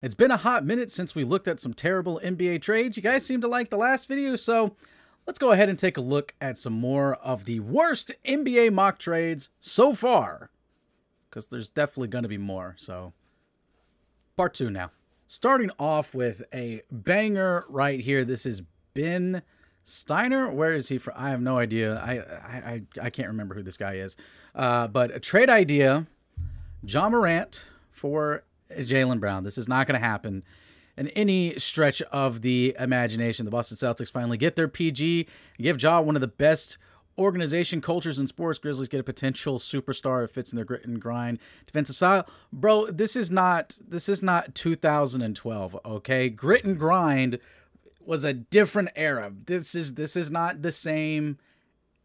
It's been a hot minute since we looked at some terrible NBA trades. You guys seem to like the last video, so let's go ahead and take a look at some more of the worst NBA mock trades so far, because there's definitely going to be more. So, part 2 now. Starting off with a banger right here. This is Ben Steiner. Where is he from? I have no idea. I can't remember who this guy is. But a trade idea, Ja Morant for Jaylen Brown. This is not going to happen in any stretch of the imagination. The Boston Celtics finally get their PG and give Ja one of the best organization cultures in sports. Grizzlies get a potential superstar that fits in their grit and grind defensive style. Bro, this is not 2012, okay? Grit and grind was a different era. This is not the same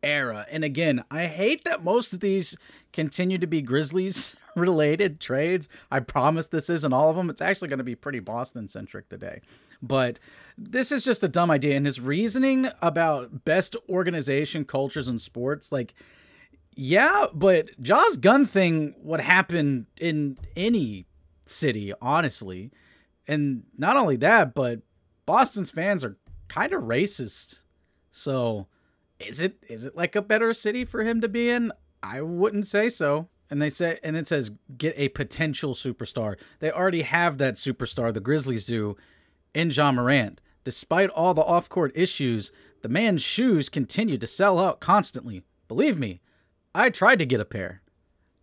era. And again, I hate that most of these continue to be Grizzlies related trades. I promise this isn't all of them. It's actually going to be pretty Boston centric today. But this is just a dumb idea. And his reasoning about best organization cultures in sports, like, yeah, but Ja's gun thing would happen in any city, honestly. And not only that, but Boston's fans are kind of racist. So is it like a better city for him to be in? I wouldn't say so. And they say, and it says get a potential superstar. They already have that superstar, the Grizzlies do, in Ja Morant. Despite all the off-court issues, the man's shoes continue to sell out constantly. Believe me, I tried to get a pair.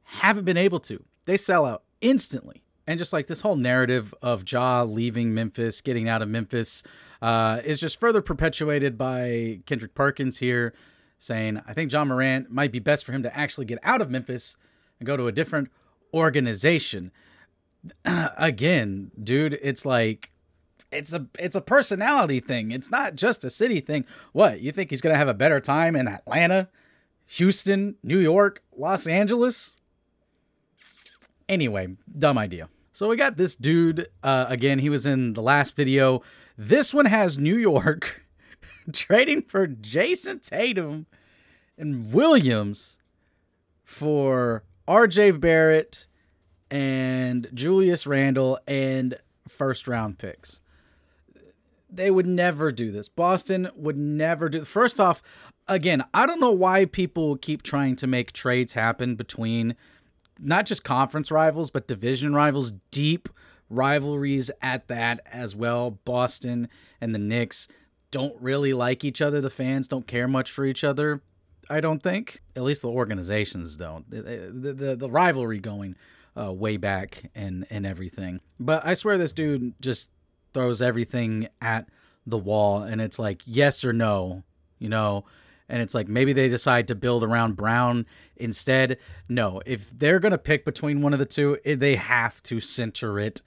Haven't been able to. They sell out instantly. And just like this whole narrative of Ja leaving Memphis, getting out of Memphis, is just further perpetuated by Kendrick Perkins here, saying, I think Ja Morant might be best for him to actually get out of Memphis and go to a different organization. Again, dude, it's like, it's a personality thing. It's not just a city thing. What, you think he's going to have a better time in Atlanta, Houston, New York, Los Angeles? Anyway, dumb idea. So we got this dude, again, he was in the last video. This one has New York trading for Jason Tatum and Williams for RJ Barrett and Julius Randle and first round picks. They would never do this. Boston would never do. First off, again, I don't know why people keep trying to make trades happen between not just conference rivals, but division rivals, deep rivalries at that as well. Boston and the Knicks don't really like each other. The fans don't care much for each other, I don't think. At least the organizations don't. The rivalry going way back and everything. But I swear this dude just throws everything at the wall, and it's like yes or no, you know? And it's like maybe they decide to build around Brown instead. No, if they're going to pick between one of the two, they have to center it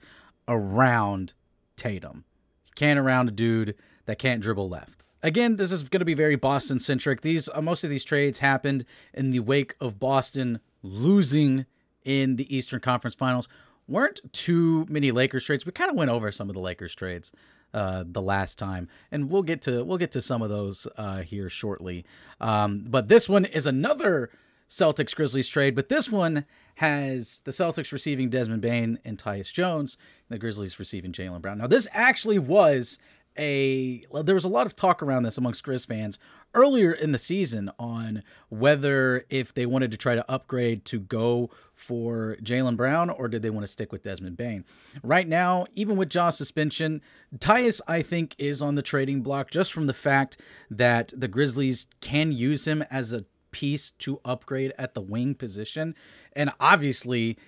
around Tatum. You can't around a dude that can't dribble left. Again, this is going to be very Boston-centric. Most of these trades happened in the wake of Boston losing in the Eastern Conference Finals. Weren't too many Lakers trades. We kind of went over some of the Lakers trades the last time, and we'll get to some of those here shortly. But this one is another Celtics Grizzlies trade, but this one has the Celtics receiving Desmond Bane and Tyus Jones, and the Grizzlies receiving Jaylen Brown. Now, this actually was there was a lot of talk around this amongst Grizz fans earlier in the season on whether if they wanted to try to upgrade to go for Jaylen Brown or did they want to stick with Desmond Bane. Right now, even with Ja's suspension, Tyus, I think, is on the trading block just from the fact that the Grizzlies can use him as a piece to upgrade at the wing position. And obviously,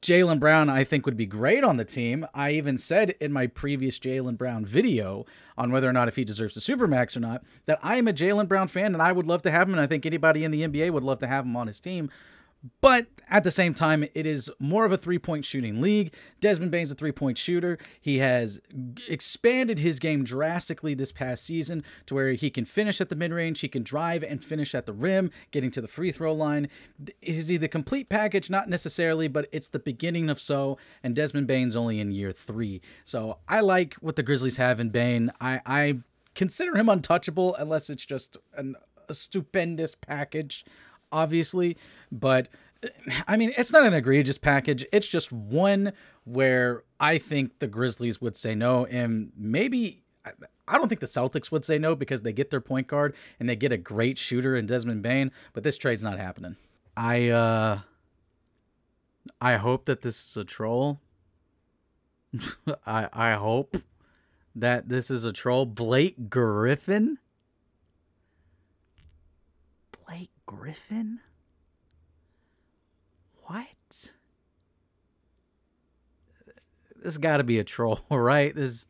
Jaylen Brown, I think, would be great on the team. I even said in my previous Jaylen Brown video on whether or not if he deserves the Supermax or not, that I am a Jaylen Brown fan and I would love to have him, and I think anybody in the NBA would love to have him on his team. But at the same time, it is more of a three-point shooting league. Desmond Bane's a three-point shooter. He has expanded his game drastically this past season to where he can finish at the mid-range, he can drive and finish at the rim, getting to the free throw line. Is he the complete package? Not necessarily, but it's the beginning of so, and Desmond Bane's only in year 3. So I like what the Grizzlies have in Bane. I consider him untouchable unless it's just a stupendous package, obviously. But I mean, it's not an egregious package. It's just one where I think the Grizzlies would say no, and maybe I don't think the Celtics would say no because they get their point guard and they get a great shooter in Desmond Bane, but this trade's not happening. I hope that this is a troll. I hope that this is a troll. Blake Griffin? Blake Griffin? What? This got to be a troll, right? This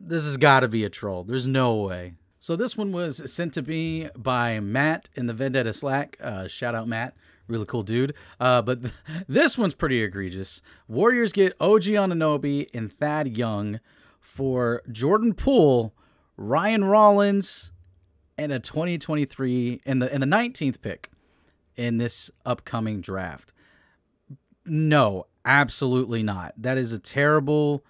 has got to be a troll. There's no way. So this one was sent to me by Matt in the Vendetta Slack. Shout out, Matt. Really cool dude. But this one's pretty egregious. Warriors get OG Anunoby and Thad Young for Jordan Poole, Ryan Rollins, and a 2023 and the 19th pick in this upcoming draft. No, absolutely not. That is a terrible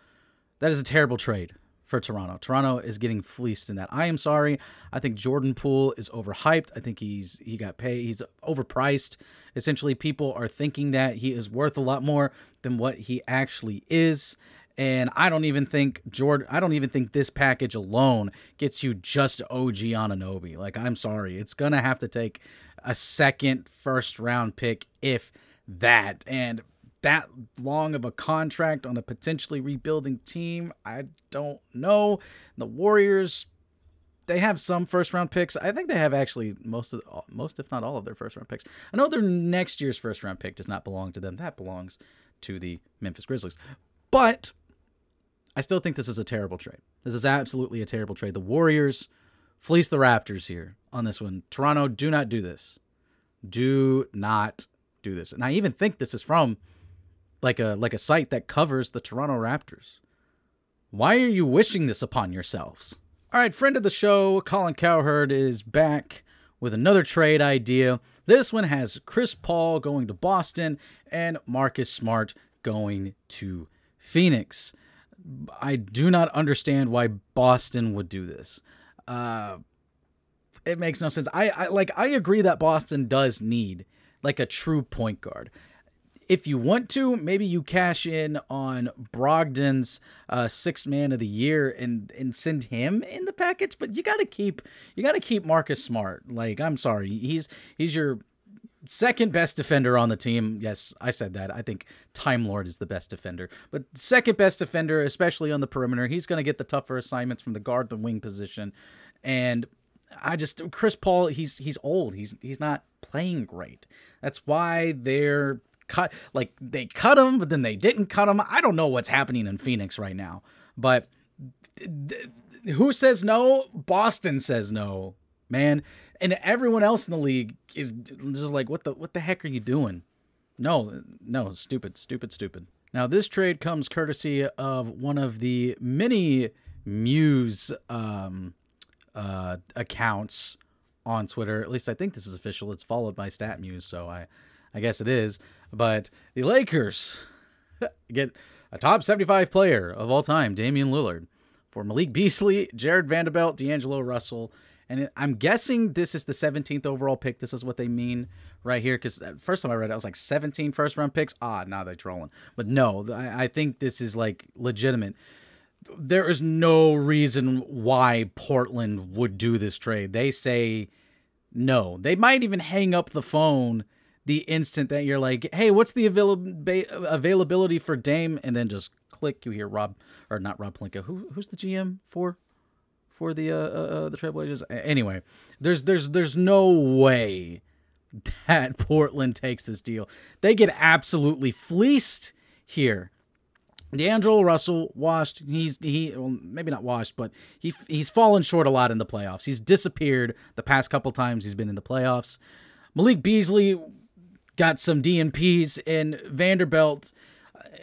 trade for Toronto. Toronto is getting fleeced in that. I am sorry. I think Jordan Poole is overhyped. I think he got paid. He's overpriced. Essentially, people are thinking that he is worth a lot more than what he actually is. And I don't even think this package alone gets you just OG Anunoby. Like, I'm sorry. It's going to have to take a second first-round pick, if that. And that long of a contract on a potentially rebuilding team, I don't know. The Warriors, they have some first-round picks. I think they have actually most, if not all, of their first-round picks. I know their next year's first-round pick does not belong to them. That belongs to the Memphis Grizzlies. But I still think this is a terrible trade. This is absolutely a terrible trade. The Warriors fleece the Raptors here on this one. Toronto, do not do this. Do not do this. And I even think this is from like a site that covers the Toronto Raptors. Why are you wishing this upon yourselves? All right, friend of the show, Colin Cowherd, is back with another trade idea. This one has Chris Paul going to Boston and Marcus Smart going to Phoenix. I do not understand why Boston would do this. It makes no sense. I agree that Boston does need like a true point guard. If you want to, maybe you cash in on Brogdon's sixth man of the year and send him in the package. But you gotta keep Marcus Smart. Like, I'm sorry, he's your second best defender on the team. Yes, I said that. I think Time Lord is the best defender, but second best defender, especially on the perimeter. He's gonna get the tougher assignments from the guard, the wing position, and Chris Paul, he's old. He's not playing great. That's why they're cut. Like, they cut him, but then they didn't cut him. I don't know what's happening in Phoenix right now. But who says no? Boston says no, man. And everyone else in the league is just like, what the heck are you doing? No, stupid. Now, this trade comes courtesy of one of the many Muse accounts on Twitter. At least I think this is official. It's followed by StatMuse, so I guess it is. But the Lakers get a top 75 player of all time, Damian Lillard, for Malik Beasley, Jared Vanderbilt, D'Angelo Russell. And I'm guessing this is the 17th overall pick. This is what they mean right here. Because first time I read it, I was like 17 first-round picks. Nah, they're trolling. But no, I think this is like legitimate. There is no reason why Portland would do this trade. They say no. They might even hang up the phone the instant that you're like, hey, what's the availability for Dame? And then just click, you hear not Rob Pelinka. Who's the GM for the Trailblazers? Anyway, there's no way that Portland takes this deal. They get absolutely fleeced here. D'Angelo Russell washed. Well, maybe not washed, but he's fallen short a lot in the playoffs. He's disappeared the past couple times he's been in the playoffs. Malik Beasley got some DNPs, and Vanderbilt,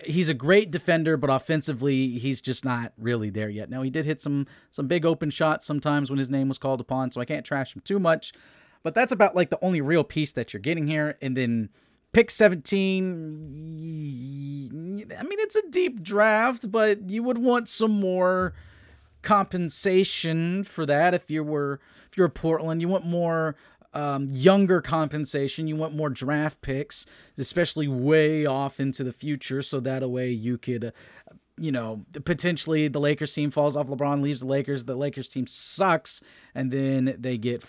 he's a great defender, but offensively, he's just not really there yet. Now, he did hit some big open shots sometimes when his name was called upon, so I can't trash him too much. But that's about like the only real piece that you're getting here. And then pick 17, I mean, it's a deep draft, but you would want some more compensation for that if you're Portland. You want more younger compensation. You want more draft picks, especially way off into the future, so that way you could, potentially the Lakers team falls off. LeBron leaves the Lakers team sucks, and then they get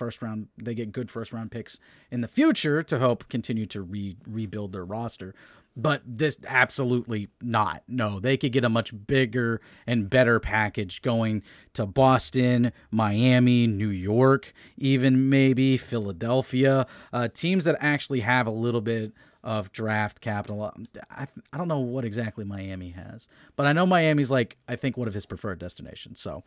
good first round picks in the future to help continue to rebuild their roster. But this absolutely not. No, they could get a much bigger and better package going to Boston, Miami, New York, even maybe Philadelphia, teams that actually have a little bit of draft capital. I don't know what exactly Miami has, but I know Miami's I think one of his preferred destinations. So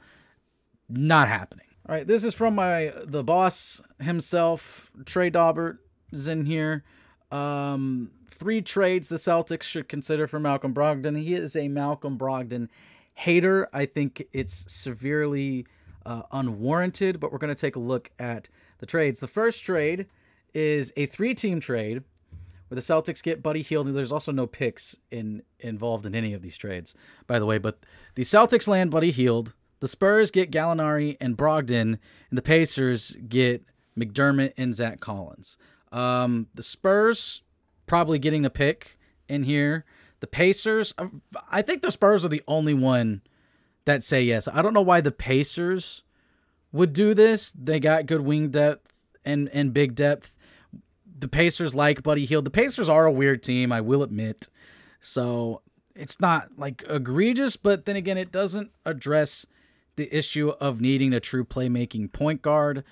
not happening. All right, this is from the boss himself, Trey Daubert is in here. 3 trades the Celtics should consider for Malcolm Brogdon. He is a Malcolm Brogdon hater. I think it's severely unwarranted, but we're going to take a look at the trades. The first trade is a 3-team trade where the Celtics get Buddy Hield, and there's also no picks involved in any of these trades, by the way. But the Celtics land Buddy Hield, the Spurs get Gallinari and Brogdon, and the Pacers get McDermott and Zach Collins. The Spurs probably getting a pick in here. The Pacers, I think the Spurs are the only one that say yes. I don't know why the Pacers would do this. They got good wing depth and big depth. The Pacers like Buddy Hield. The Pacers are a weird team, I will admit. So it's not egregious, but then again, it doesn't address the issue of needing a true playmaking point guard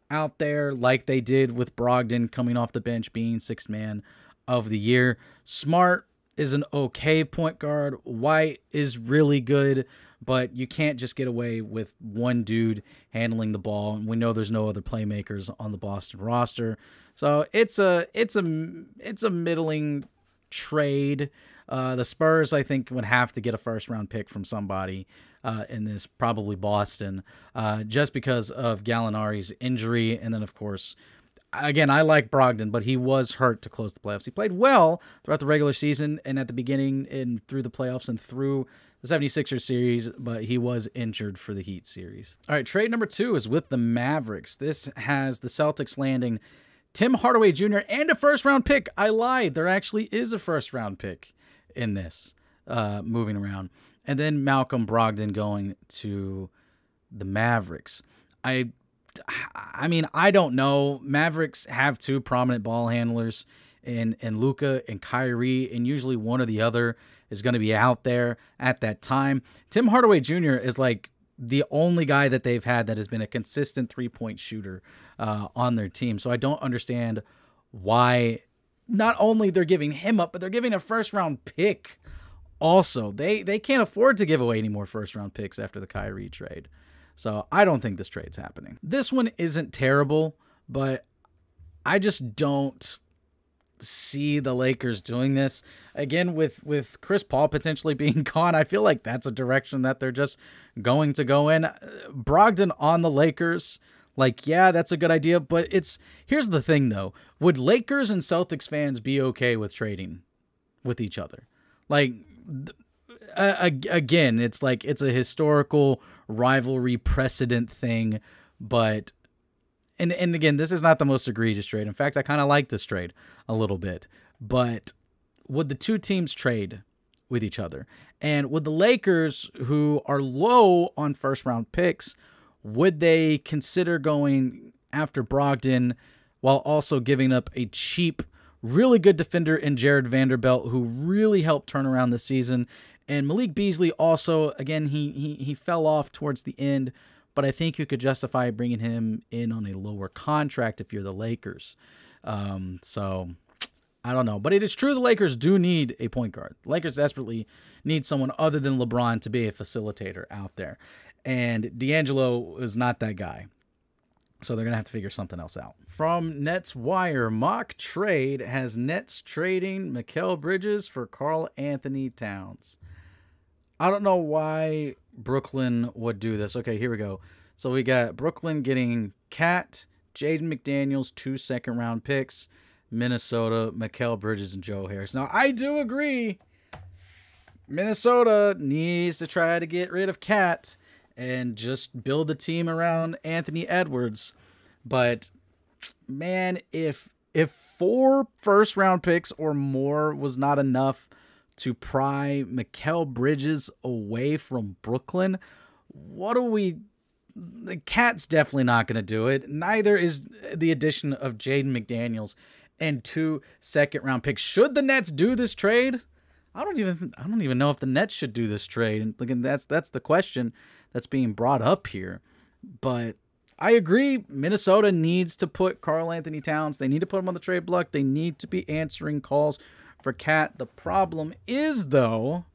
out there like they did with Brogdon coming off the bench being 6th man of the year. Smart is an okay point guard. White is really good, but you can't just get away with one dude handling the ball. And we know there's no other playmakers on the Boston roster. So it's a middling trade. The Spurs, I think, would have to get a first-round pick from somebody in this, probably Boston, just because of Gallinari's injury. And then, of course, again, I like Brogdon, but he was hurt to close the playoffs. He played well throughout the regular season and at the beginning and through the playoffs and through the 76ers series, but he was injured for the Heat series. All right, trade number 2 is with the Mavericks. This has the Celtics landing Tim Hardaway Jr. and a first-round pick. I lied. There actually is a first-round pick in this, moving around. And then Malcolm Brogdon going to the Mavericks. I mean, I don't know. Mavericks have 2 prominent ball handlers in Luka and Kyrie, and usually one or the other is going to be out there at that time. Tim Hardaway Jr. is the only guy that they've had that has been a consistent 3-point shooter on their team. So I don't understand why not only they're giving him up, but they're giving a first-round pick also. They can't afford to give away any more first-round picks after the Kyrie trade. So I don't think this trade's happening. This one isn't terrible, but I just don't see the Lakers doing this. Again, with Chris Paul potentially being gone, I feel like that's a direction that they're just going to go in. Brogdon on the Lakers, yeah, that's a good idea, but here's the thing, though. Would Lakers and Celtics fans be okay with trading with each other? Again, it's a historical rivalry precedent thing, but and again, this is not the most egregious trade. In fact, I kind of like this trade a little bit. But would the 2 teams trade with each other? And would the Lakers, who are low on first-round picks, would they consider going after Brogdon while also giving up a cheap, really good defender in Jared Vanderbilt, who really helped turn around the season? And Malik Beasley also, again, he fell off towards the end, but I think you could justify bringing him in on a lower contract if you're the Lakers. So I don't know. But it is true the Lakers do need a point guard. The Lakers desperately need someone other than LeBron to be a facilitator out there. And D'Angelo is not that guy. So they're going to have to figure something else out. From Nets Wire, mock trade has Nets trading Mikal Bridges for Karl Anthony Towns. I don't know why Brooklyn would do this. Okay, here we go. So we got Brooklyn getting Cat, Jaden McDaniels, 2 second-round picks, Minnesota, Mikal Bridges, and Joe Harris. Now, I do agree Minnesota needs to try to get rid of Cat and just build a team around Anthony Edwards. But man, if 4 first-round picks or more was not enough to pry Mikal Bridges away from Brooklyn, what do we... The Cat's definitely not going to do it. Neither is the addition of Jaden McDaniels and 2 second-round picks. Should the Nets do this trade? I don't even know if the Nets should do this trade. And again, that's the question that's being brought up here. But I agree, Minnesota needs to put Karl-Anthony Towns. They need to put him on the trade block. They need to be answering calls for Cat. The problem is, though,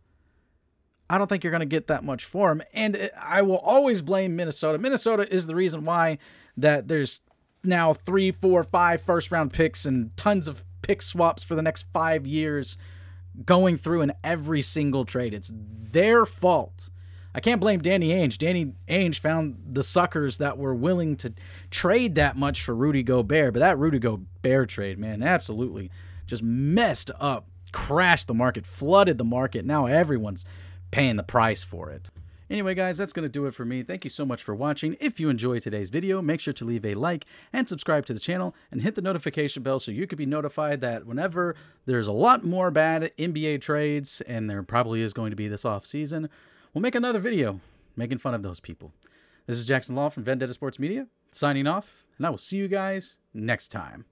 I don't think you're going to get that much for him. And I will always blame Minnesota. Minnesota is the reason why that there's now 3, 4, 5 first-round picks and tons of pick swaps for the next 5 years going through in every single trade. It's their fault. I can't blame Danny Ainge. Danny Ainge found the suckers that were willing to trade that much for Rudy Gobert. But that Rudy Gobert trade, man, absolutely just messed up, crashed the market, flooded the market. Now everyone's paying the price for it. Anyway, guys, that's going to do it for me. Thank you so much for watching. If you enjoyed today's video, make sure to leave a like and subscribe to the channel and hit the notification bell so you could be notified that whenever there's a lot more bad NBA trades, and there probably is going to be this off season, we'll make another video making fun of those people. This is Jackson Law from Vendetta Sports Media, signing off, and I will see you guys next time.